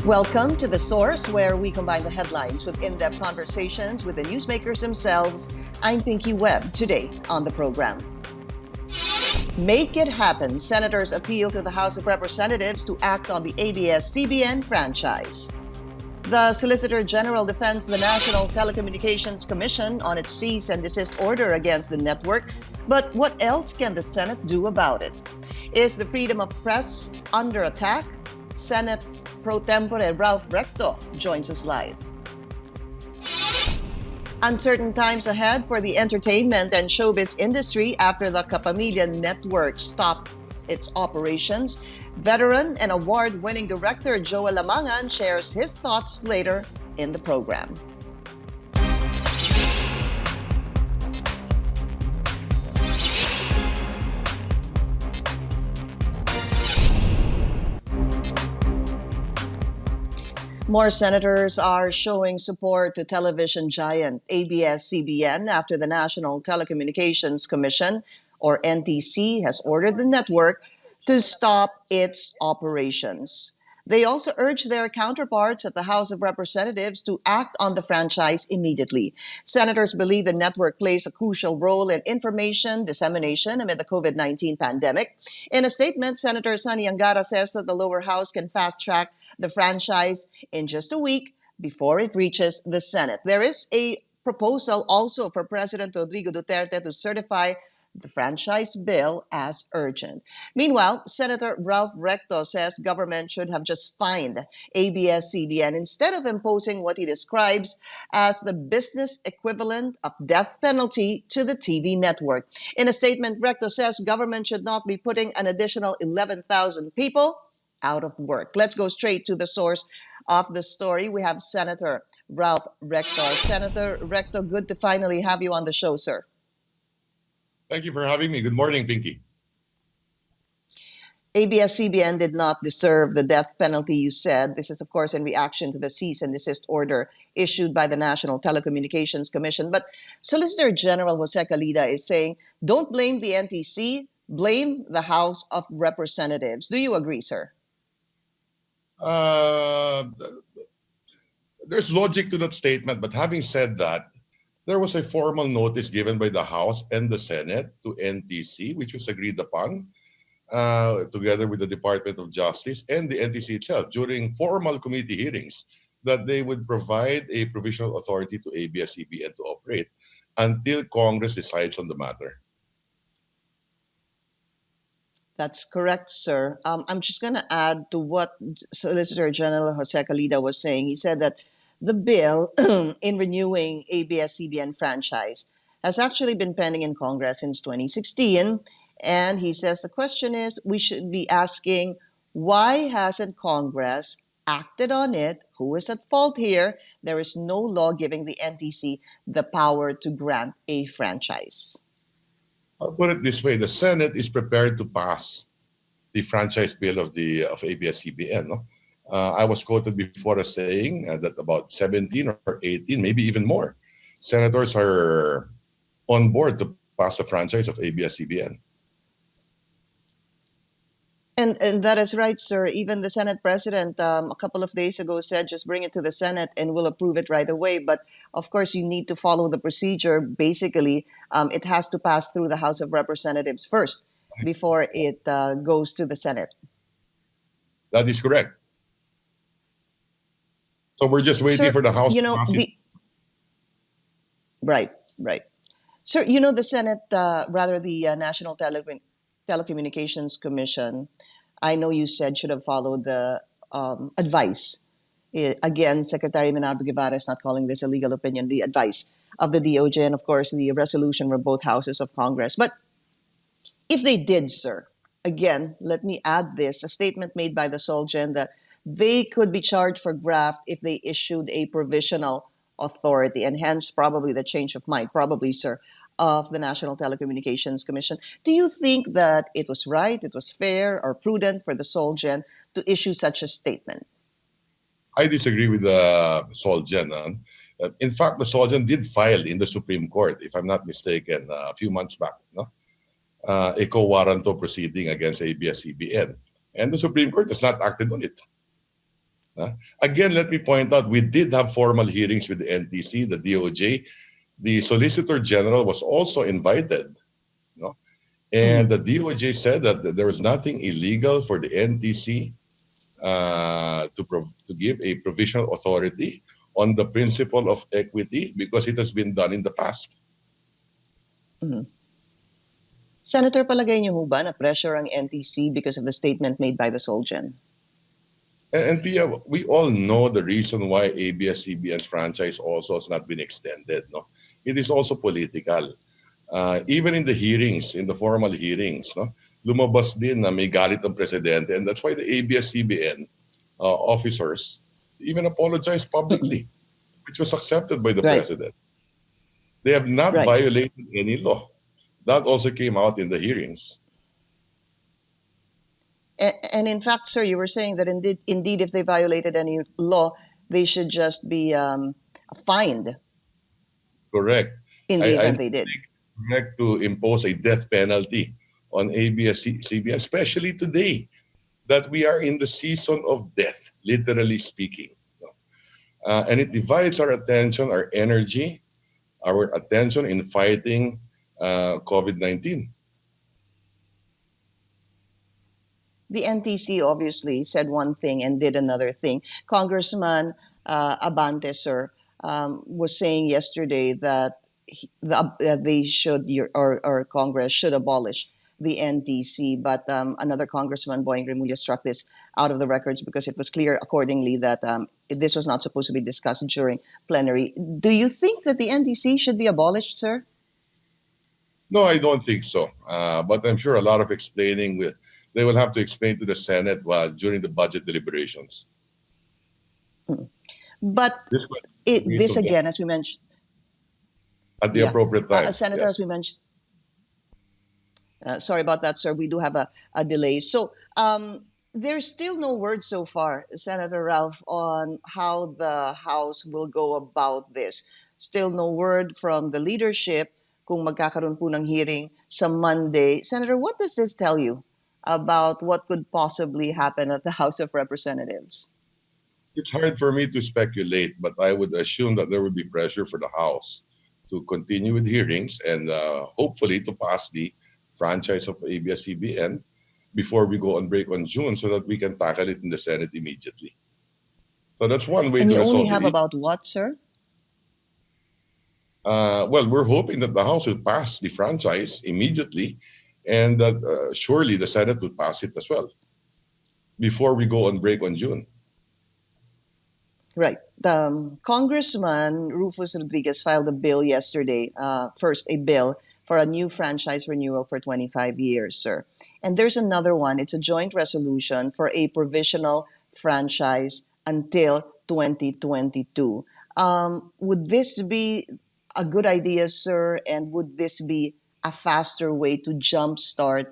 Welcome to The Source, where we combine the headlines with in-depth conversations with the newsmakers themselves. I'm Pinky Webb. Today on the program. Make it happen. Senators appeal to the House of Representatives to act on the ABS-CBN franchise. The Solicitor General defends the National Telecommunications Commission on its cease and desist order against the network. But what else can the Senate do about it? Is the freedom of press under attack? Senate Pro Tempore Recto joins us live. Uncertain times ahead for the entertainment and showbiz industry after the Kapamilya network stopped its operations. Veteran and award-winning director Joel Lamangan shares his thoughts later in the program. More senators are showing support to television giant ABS-CBN after the National Telecommunications Commission, or NTC, has ordered the network to stop its operations. They also urged their counterparts at the House of Representatives to act on the franchise immediately. Senators believe the network plays a crucial role in information dissemination amid the COVID-19 pandemic. In a statement, Senator Sonny Angara says that the lower house can fast-track the franchise in just a week before it reaches the Senate. There is a proposal also for President Rodrigo Duterte to certify the franchise bill as urgent. Meanwhile, Senator Recto says government should have just fined ABS-CBN instead of imposing what he describes as the business equivalent of death penalty to the TV network. In a statement, Recto says government should not be putting an additional 11,000 people out of work. Let's go straight to the source of the story. We have Senator Recto. Senator Recto, good to finally have you on the show, sir. Thank you for having me. Good morning, Pinky. ABS-CBN did not deserve the death penalty, you said. This is, of course, in reaction to the cease and desist order issued by the National Telecommunications Commission. But Solicitor General Jose Calida is saying, don't blame the NTC, blame the House of Representatives. Do you agree, sir? There's logic to that statement, but having said that, there was a formal notice given by the House and the Senate to NTC, which was agreed upon together with the Department of Justice and the NTC itself during formal committee hearings, that they would provide a provisional authority to ABS-CBN to operate until Congress decides on the matter. That's correct, sir. I'm just going to add to what Solicitor General Jose Calida was saying. He said that the bill in renewing ABS-CBN franchise has actually been pending in Congress since 2016. And he says the question is, we should be asking, why hasn't Congress acted on it? Who is at fault here? There is no law giving the NTC the power to grant a franchise. I'll put it this way. The Senate is prepared to pass the franchise bill of ABS-CBN. No? I was quoted before as saying that about 17 or 18, maybe even more, senators are on board to pass the franchise of ABS-CBN. And that is right, sir. Even the Senate President a couple of days ago said, just bring it to the Senate and we'll approve it right away. But of course, you need to follow the procedure. Basically, it has to pass through the House of Representatives first before it goes to the Senate. That is correct. So we're just waiting for the House to pass it. Right. Sir, the Senate, the National Telecommunications Commission, I know you said should have followed the advice. Again, Secretary Menardo Guevara is not calling this a legal opinion, the advice of the DOJ and, of course, the resolution from both houses of Congress. But if they did, sir, again, let me add this, a statement made by the SolGen that they could be charged for graft if they issued a provisional authority, and hence probably the change of mind, probably, sir, of the National Telecommunications Commission. Do you think that it was right, it was fair, or prudent for the SolGen to issue such a statement? I disagree with the SolGen. In fact, the SolGen did file in the Supreme Court, if I'm not mistaken, a few months back, a co-warranto proceeding against ABS-CBN. And the Supreme Court has not acted on it. Uh, Again, let me point out, we did have formal hearings with the NTC, the DOJ. The Solicitor General was also invited. No? And Mhm. the DOJ said that there was nothing illegal for the NTC to give a provisional authority on the principle of equity because it has been done in the past. Mhm. Senator, palagay niyo ho ba na pressure ang NTC because of the statement made by the Solgen? And Pia, we all know the reason why ABS-CBN's franchise also has not been extended. No, it is also political. Even in the hearings, in the formal hearings, no, lumabas din na may galit ang presidente, and that's why the ABS-CBN officers even apologized Mm-mm. publicly, which was accepted by the Right, president. They have not right. violated any law. That also came out in the hearings. And in fact, sir, you were saying that indeed, if they violated any law, they should just be fined Correct. in the I event don't they did. think it's correct to impose a death penalty on ABS-CBN, especially today that we are in the season of death, literally speaking. And it divides our attention, our energy, our attention in fighting COVID-19. The NTC obviously said one thing and did another thing. Congressman Abante, sir, was saying yesterday that they should, or Congress should abolish the NTC. But another congressman, Boying Remulla, struck this out of the records because it was clear accordingly that this was not supposed to be discussed during plenary. Do you think that the NTC should be abolished, sir? No, I don't think so. But I'm sure a lot of explaining they will have to explain to the Senate during the budget deliberations. Mm. But This was agreed this to them again, as we mentioned, at the yeah, appropriate time. Senator, as Yes. we mentioned, sorry about that, sir. We do have a delay. So there's still no word so far, Senator Ralph, on how the House will go about this. Still no word from the leadership kung magkakaroon po ng hearing sa Monday. Senator, what does this tell you about what could possibly happen at the House of Representatives? It's hard for me to speculate, but I would assume that there would be pressure for the House to continue with hearings and hopefully to pass the franchise of ABS-CBN before we go on break on June so that we can tackle it in the Senate immediately. So that's one way And to you only resolve the have issue. about what, sir? Well, we're hoping that the House will pass the franchise immediately and that surely the Senate will pass it as well before we go on break on June. Right. Congressman Rufus Rodriguez filed a bill yesterday, first a bill for a new franchise renewal for 25 years, sir. And there's another one. It's a joint resolution for a provisional franchise until 2022. Would this be a good idea, sir? And would this be a faster way to jumpstart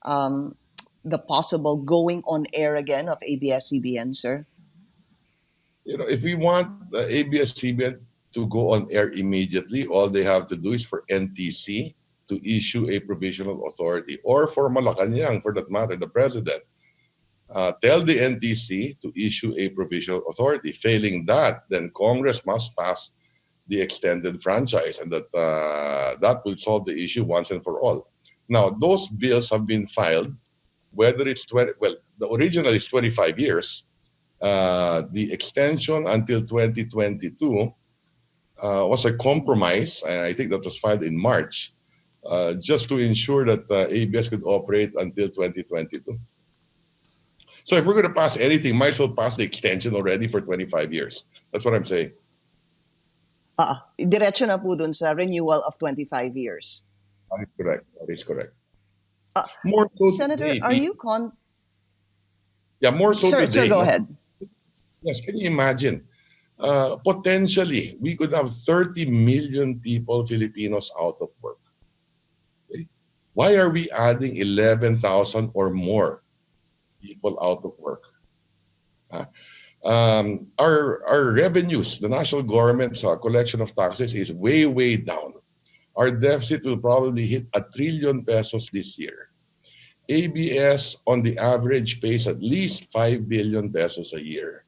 um, the possible going on air again of ABS-CBN, sir? If we want the ABS-CBN to go on air immediately, all they have to do is for NTC to issue a provisional authority, or for Malacanang, for that matter, the president. Tell the NTC to issue a provisional authority. Failing that, then Congress must pass the extended franchise, and that will solve the issue once and for all. Now, those bills have been filed, whether it's 20, well, the original is 25 years. The extension until 2022 was a compromise, and I think that was filed in March, just to ensure that ABS could operate until 2022. So if we're going to pass anything, might as well pass the extension already for 25 years. That's what I'm saying. Diretso na po dun sa renewal of 25 years. That is correct. That is correct. Uh, More so Senator, today. are you Yeah, more so Sir, today. go No? ahead. Yes, can you imagine? Potentially, we could have 30 million people, Filipinos, out of work. Okay? Why are we adding 11,000 or more people out of work? Our revenues, the national government's collection of taxes is way, way down. Our deficit will probably hit 1 trillion pesos this year. ABS on the average pays at least 5 billion pesos a year.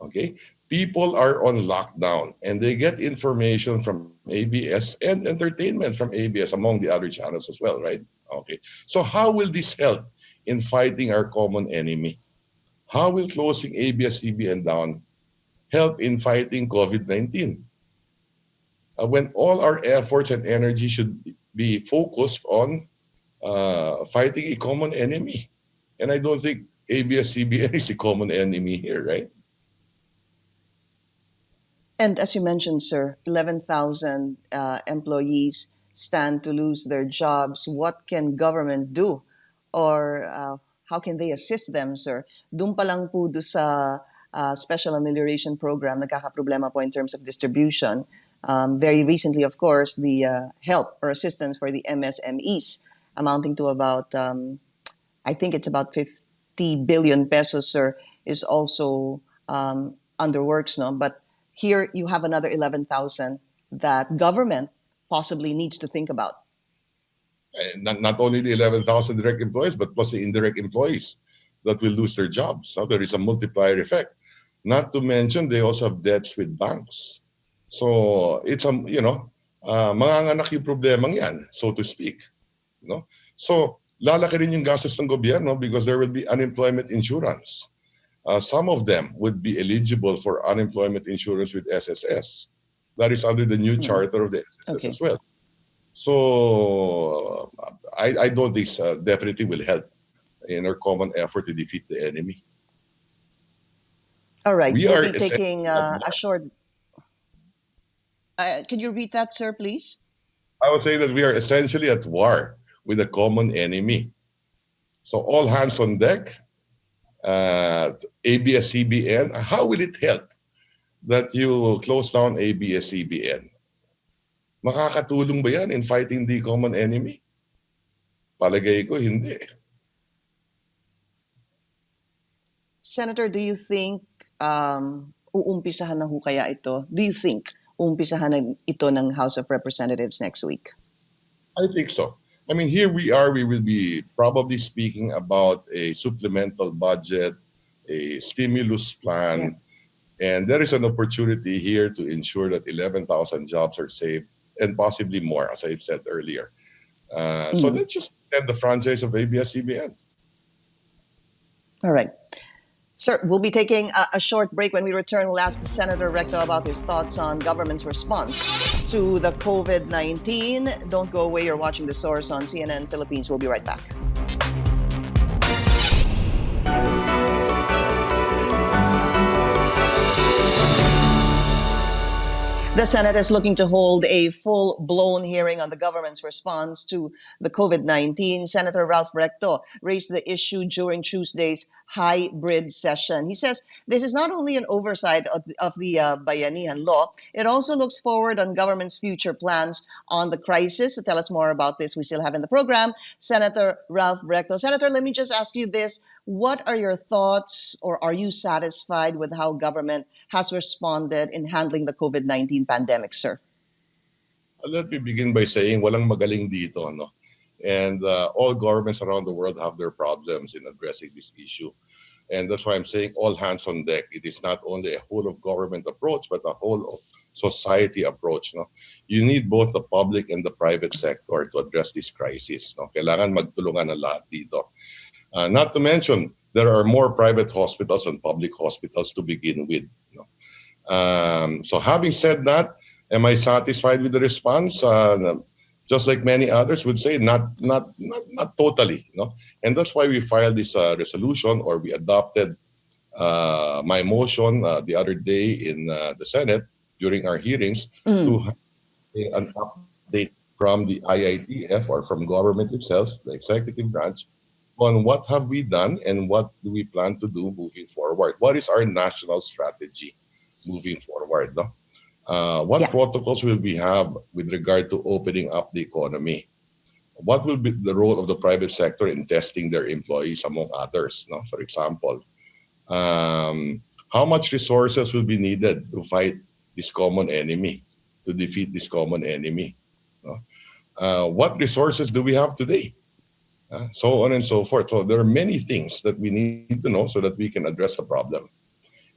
Okay, people are on lockdown and they get information from ABS and entertainment from ABS among the other channels as well, right? Okay, so how will this help in fighting our common enemy? How will closing ABS-CBN down help in fighting COVID-19? When all our efforts and energy should be focused on fighting a common enemy. And I don't think ABS-CBN is a common enemy here, right? And as you mentioned, sir, 11,000 employees stand to lose their jobs. What can government do? Or how can they assist them, sir? Doon pa lang po do sa special amelioration program, nagkakaproblema po in terms of distribution. Very recently, of course, the help or assistance for the MSMEs amounting to about, I think it's about 50 billion pesos, sir, is also under works, no? But here you have another 11,000 that government possibly needs to think about. Not only the 11,000 direct employees, but plus the indirect employees that will lose their jobs. So there is a multiplier effect. Not to mention, they also have debts with banks. So it's manganganak yung problemang yan, so to speak. No? So lalaki rin yung gastos ng gobyerno because there will be unemployment insurance. Some of them would be eligible for unemployment insurance with SSS. That is under the new charter of the SSS as well. So I don't think this definitely will help in our common effort to defeat the enemy. All right, we'll be taking a short... can you read that, sir, please? I would say that we are essentially at war with a common enemy. So all hands on deck. ABS-CBN, how will it help that you close down ABS-CBN? Makakatulong ba yan in fighting the common enemy? Palagay ko, hindi. Senator, do you think uumpisahan na ho kaya ito? Do you think uumpisahan na ito ng House of Representatives next week? I think so. I mean, here we are, we will be probably speaking about a supplemental budget, a stimulus plan, and there is an opportunity here to ensure that 11,000 jobs are saved and possibly more, as I said earlier. So let's just end the franchise of ABS-CBN. All right. Sir, we'll be taking a short break. When we return, we'll ask Senator Recto about his thoughts on government's response to the COVID-19. Don't go away. You're watching The Source on CNN Philippines. We'll be right back. The Senate is looking to hold a full-blown hearing on the government's response to the COVID-19. Senator Ralph Recto raised the issue during Tuesday's hybrid session. He says this is not only an oversight of the Bayanihan law, it also looks forward on government's future plans on the crisis. To tell us more about this, we still have in the program Senator Ralph Recto. Senator, let me just ask you this. What are your thoughts, or are you satisfied with how government has responded in handling the COVID-19 pandemic, sir? Let me begin by saying walang magaling dito, no? And all governments around the world have their problems in addressing this issue. And that's why I'm saying all hands on deck. It is not only a whole of government approach, but a whole of society approach. No? You need both the public and the private sector to address this crisis. No? Kailangan magtulungan na lahat dito. Not to mention, there are more private hospitals and public hospitals to begin with. No? So having said that, am I satisfied with the response? Just like many others would say, not totally. No? And that's why we filed this resolution, or we adopted my motion the other day in the Senate during our hearings to have an update from the IITF or from government itself, the executive branch, on what have we done and what do we plan to do moving forward. What is our national strategy moving forward? No? What protocols will we have with regard to opening up the economy? What will be the role of the private sector in testing their employees, among others? No? For example, how much resources will be needed to fight this common enemy, to defeat this common enemy? No? What resources do we have today? So on and so forth. So there are many things that we need to know so that we can address the problem.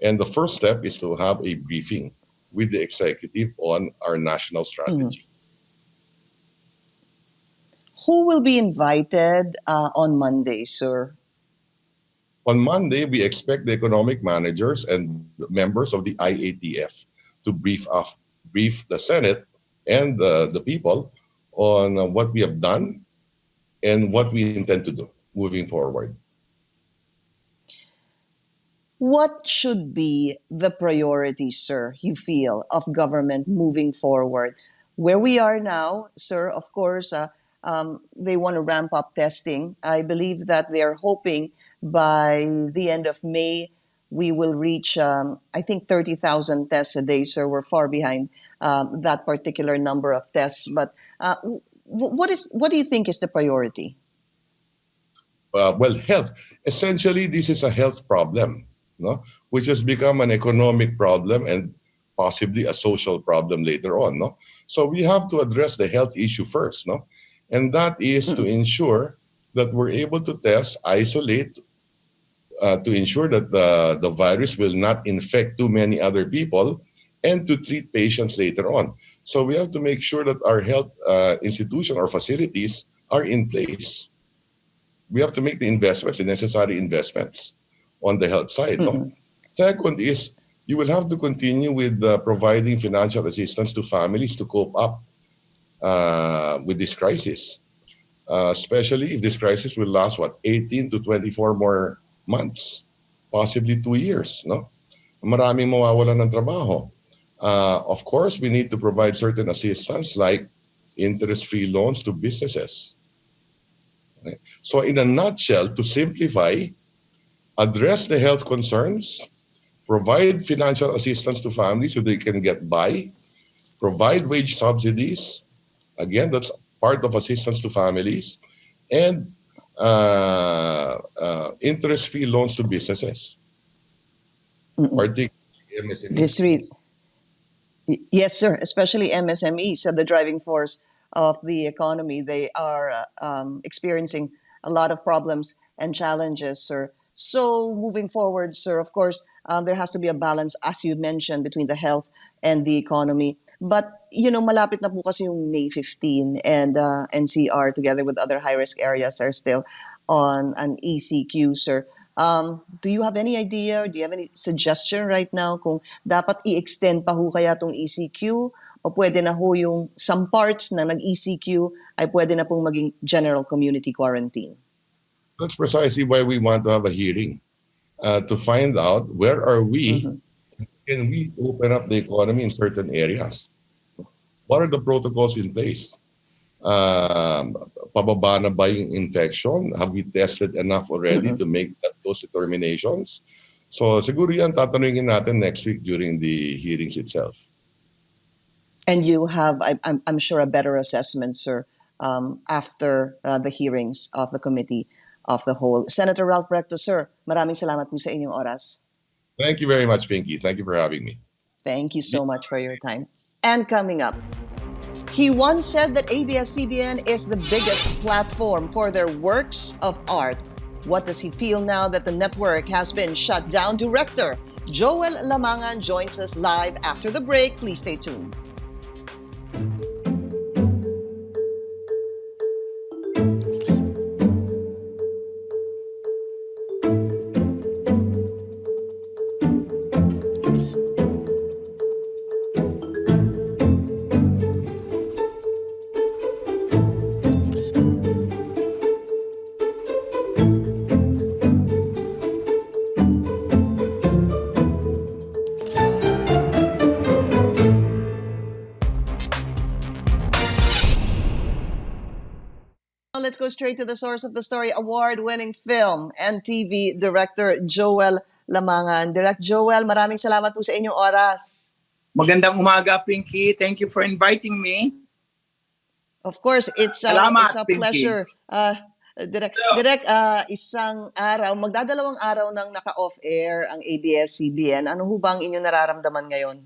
And the first step is to have a briefing with the executive on our national strategy. Who will be invited on Monday, sir? On Monday, we expect the economic managers and members of the IATF to brief the Senate and the people on what we have done and what we intend to do moving forward. What should be the priority, sir, you feel, of government moving forward? Where we are now, sir, of course, they want to ramp up testing. I believe that they're hoping by the end of May, we will reach, I think, 30,000 tests a day, sir. We're far behind that particular number of tests. But what do you think is the priority? Well, health. Essentially, this is a health problem, no? Which has become an economic problem and possibly a social problem later on. No? So we have to address the health issue first. No? And that is to ensure that we're able to test, isolate, to ensure that the virus will not infect too many other people, and to treat patients later on. So we have to make sure that our health institution or facilities are in place. We have to make the investments, the necessary investments on the health side. No? Second is, you will have to continue with providing financial assistance to families to cope up with this crisis, especially if this crisis will last, 18 to 24 more months, possibly 2 years. No? Maraming mawawalan ng trabaho. Of course, we need to provide certain assistance like interest-free loans to businesses. Okay. So in a nutshell, to simplify, address the health concerns, provide financial assistance to families so they can get by, provide wage subsidies, again, that's part of assistance to families, and interest-free loans to businesses, particularly MSMEs. Yes, sir, especially MSMEs, the driving force of the economy. They are experiencing a lot of problems and challenges, sir. So moving forward, sir, of course, there has to be a balance, as you mentioned, between the health and the economy. But, malapit na po kasi yung May 15 and NCR together with other high-risk areas are still on an ECQ, sir. Do you have any idea or do you have any suggestion right now kung dapat i-extend pa ho kaya itong ECQ o pwede na ho yung some parts na nag-ECQ ay pwede na pong maging general community quarantine? That's precisely why we want to have a hearing to find out where are we, can we open up the economy in certain areas? What are the protocols in place? Pababa na ba yung infection? Have we tested enough already to make those determinations? So siguro yan tatanungin natin next week during the hearings itself. And you have, I'm sure, a better assessment, sir, after the hearings of the committee of the whole. Senator Ralph Recto, sir, maraming salamat po sa inyong oras. Thank you very much, Pinky. Thank you for having me. Thank you so much for your time. And coming up, he once said that ABS-CBN is the biggest platform for their works of art. What does he feel now that the network has been shut down? Director Joel Lamangan joins us live after the break. Please stay tuned. Let's go straight to the source of the story. Award-winning film and TV director Joel Lamangan. Direct Joel, maraming salamat po sa inyong oras. Magandang umaga, Pinky. Thank you for inviting me. Of course, it's a pleasure. Direct, isang araw, magdadalawang araw nang naka-off-air ang ABS-CBN. Ano ho ba ang inyong nararamdaman ngayon?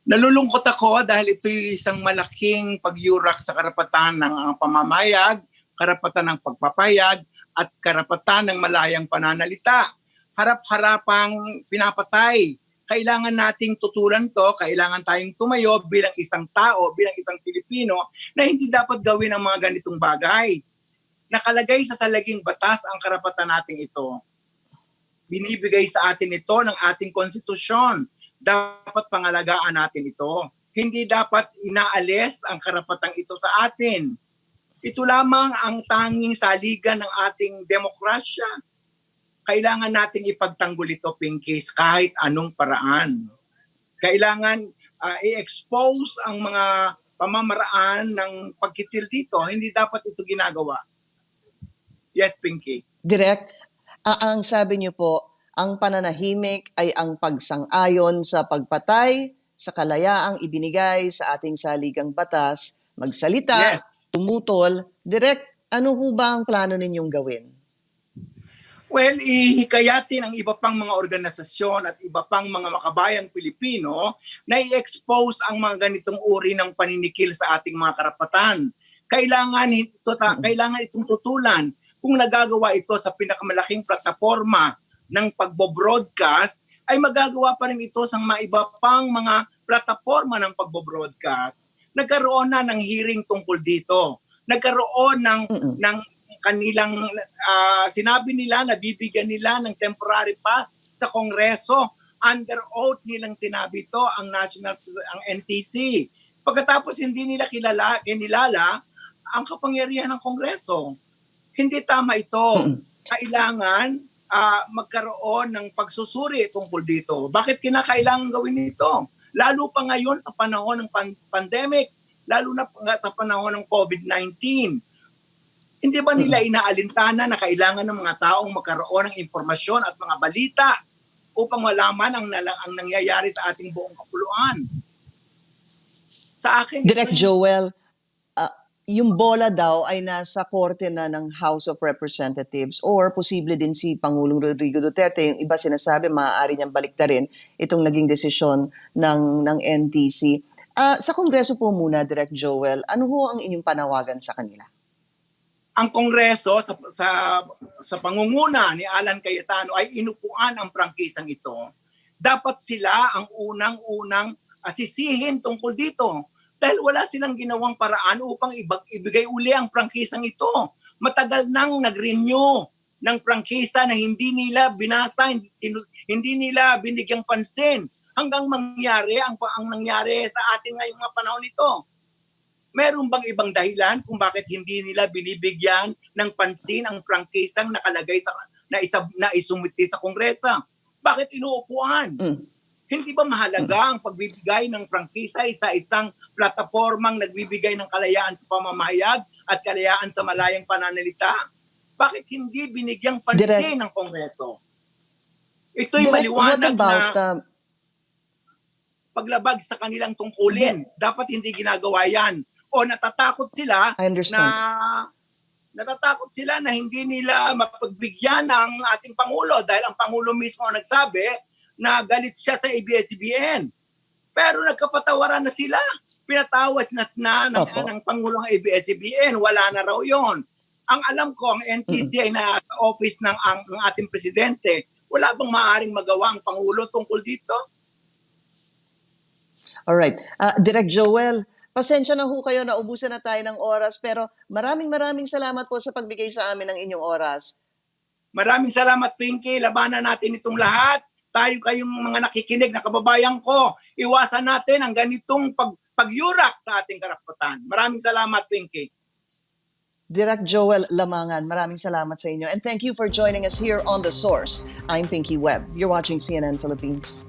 Nalulungkot ako dahil ito'y isang malaking pagyurak sa karapatan ng pamamayag, karapatan ng pagpapayag, at karapatan ng malayang pananalita. harap-harapang pinapatay. Kailangan nating tutulan to, kailangan tayong tumayo bilang isang tao, bilang isang Pilipino na hindi dapat gawin ang mga ganitong bagay. Nakalagay sa salaging batas ang karapatan nating ito. Binibigay sa atin ito ng ating konstitusyon. Dapat pangalagaan natin ito. Hindi dapat inaalis ang karapatang ito sa atin. Ito lamang ang tanging saligan ng ating demokrasya. Kailangan nating ipagtanggol ito, Pinkies, kahit anong paraan. Kailangan i-expose ang mga pamamaraan ng pagkitil dito. Hindi dapat ito ginagawa. Yes, Pinky. Direk, ang sabi niyo po, ang pananahimik ay ang pagsang-ayon sa pagpatay sa kalayaang ibinigay sa ating saligang batas, magsalita, Yes. tumutol. Direk, ano ho ba ang plano ninyong gawin? Well, ihikayatin ang iba pang mga organisasyon at iba pang mga makabayang Pilipino na i-expose ang mga ganitong uri ng paninikil sa ating mga karapatan. Kailangan itong tutulan. Kung nagagawa ito sa pinakamalaking plataforma ng pagbo-broadcast, ay magagawa pa rin ito sa mga iba pang mga plataforma ng pagbo-broadcast. Nagkaroon na ng hearing tungkol dito. Nagkaroon ng kanilang sinabi nila na bibigyan nila ng temporary pass sa Kongreso. Under oath nilang sinabi ito ang NTC. Pagkatapos hindi nila kinilala ang kapangyarihan ng Kongreso. Hindi tama ito. Kailangan magkaroon ng pagsusuri tungkol dito. Bakit kinakailangan gawin ito? Lalo pa ngayon sa panahon ng pandemic, lalo na sa panahon ng COVID-19. Hindi ba nila inaalintana na kailangan ng mga taong magkaroon ng impormasyon at mga balita upang malaman ang nangyayari sa ating buong kapuluan? Sa akin, Direk Joel, yung bola daw ay nasa korte na ng House of Representatives or posible din si Pangulong Rodrigo Duterte. Yung iba sinasabi maaari niyang baliktarin itong naging desisyon ng NTC. Sa Kongreso po muna, Direk Joel, ano ho ang inyong panawagan sa kanila? Ang Kongreso sa pangunguna ni Alan Cayetano ay inupuan ang prangkisang ito. Dapat sila ang unang-unang asisihin tungkol dito dahil wala silang ginawang paraan upang ibigay uli ang prangkisang ito. Matagal nang nag-renew ng prangkisa na hindi nila binasa, hindi nila binigyang pansin hanggang mangyari ang nangyari sa atin ngayong mga panahon ito. Meron bang ibang dahilan kung bakit hindi nila binibigyan ng pansin ang prangkisang nakalagay na isumiti sa Kongreso? Bakit inuupuan? Hindi ba mahalaga ang pagbibigay ng prangkisa sa isang platapormang nagbibigay ng kalayaan sa pamamahayag at kalayaan sa malayang pananalita? Bakit hindi binigyang pansin ng Kongreso? Ito'y maliwanag na paglabag sa kanilang tungkulin. Dapat hindi ginagawa yan. O natatakot sila na hindi nila mapagbigyan ng ating Pangulo dahil ang Pangulo mismo ang nagsabi na galit siya sa ABS-CBN. Pero nagkapatawaran na sila. Pinatawas na ng Pangulo ng ABS-CBN. Wala na raw yon. Ang alam ko, ang NTC ay na office ng ating presidente. Wala bang maaaring magawa ang Pangulo tungkol dito? Alright. Direk Joel, pasensya na ho kayo, naubusan na tayo ng oras, pero maraming salamat po sa pagbigay sa amin ng inyong oras. Maraming salamat, Pinky. Labanan natin itong lahat. Tayo kayong mga nakikinig na kababayan ko, iwasan natin ang ganitong pagyurak sa ating karapatan. Maraming salamat, Pinky. Direk Joel Lamangan, maraming salamat sa inyo. And thank you for joining us here on The Source. I'm Pinky Webb. You're watching CNN Philippines.